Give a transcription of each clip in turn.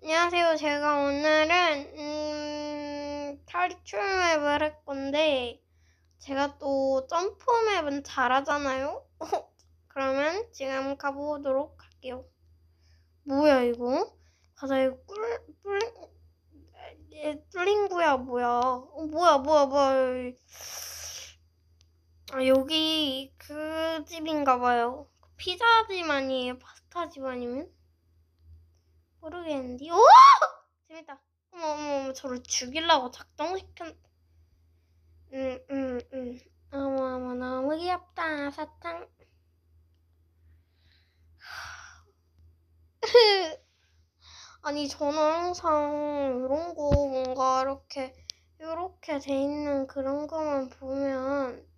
안녕하세요. 제가 오늘은 탈출맵을 할 건데 제가 또 점프맵은 잘하잖아요. 그러면 지금 가보도록 할게요. 뭐야 이거? 가자. 이거 뚫린구야 뭐야? 뭐야? 아, 여기 그 집인가봐요. 피자 집 아니에요? 파스타 집 아니면? 모르겠는데. 오! 재밌다. 어머, 저를 죽이려고 작정시켰. 어머, 너무 귀엽다, 사탕. 아니, 저는 항상 이런 거 뭔가 이렇게 돼 있는 그런 거만 보면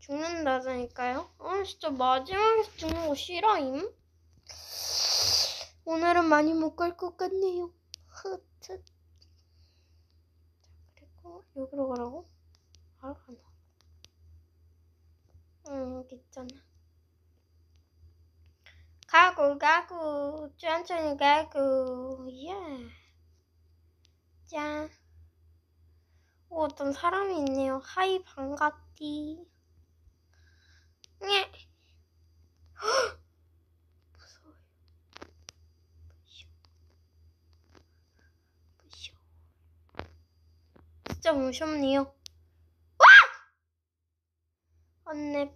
죽는다니까요? 진짜 마지막에서 죽는 거 싫어임? 오늘은 많이 못 갈 것 같네요. 흐트. 그리고 여기로 가라고? 바로 간다. 여기 있잖아. 가고 천천히 가고. 예. 짠. 오, 어떤 사람이 있네요. 하이 반갑디. 네. 무서워요. 무서워. 진짜 무섭네요. 와! 언니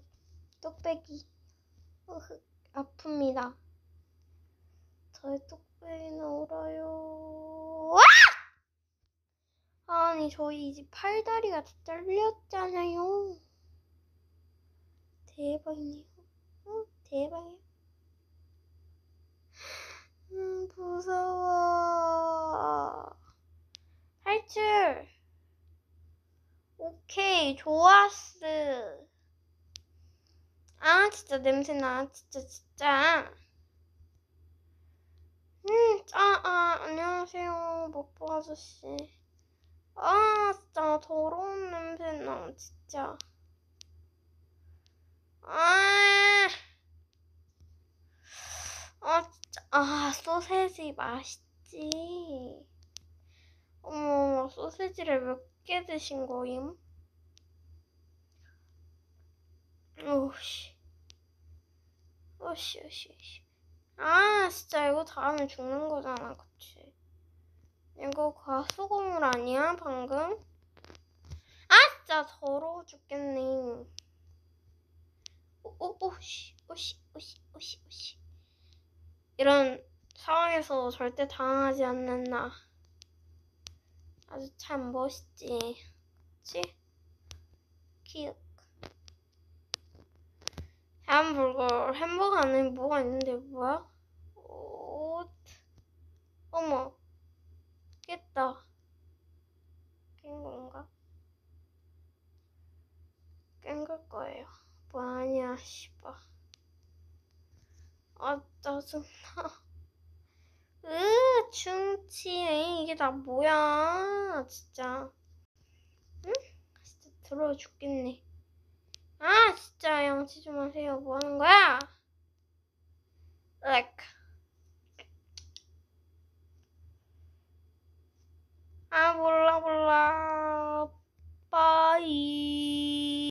뚝배기. 아픕니다. 저의 뚝배기는 울어요. 와! 아니, 저희 이제 팔다리가 다 잘렸잖아요. 대박이네요. 대박이야. 무서워. 탈출. 오케이, 좋았어. 아, 진짜 냄새나. 진짜. 안녕하세요, 먹보 아저씨. 진짜 더러운 냄새나, 진짜. 진짜. 소세지 맛있지. 어머, 소세지를 몇 개 드신 거임? 오씨. 진짜 이거 다음에 죽는 거잖아, 그치? 이거 가스고물 아니야, 방금? 진짜 더러워 죽겠네. 오씨. 이런 상황에서 절대 당하지 않는 나. 아주 참 멋있지. 그치? 키읔. 햄버거 안에 뭐가 있는데 뭐야? 어머. 깼다. 깬 건가? 깬 걸 거예요. 뭐 아니야, 씨발. 짜증나. 충치. 이게 다 뭐야, 진짜. 응? 진짜 더러워 죽겠네. 진짜 양치 좀 하세요. 뭐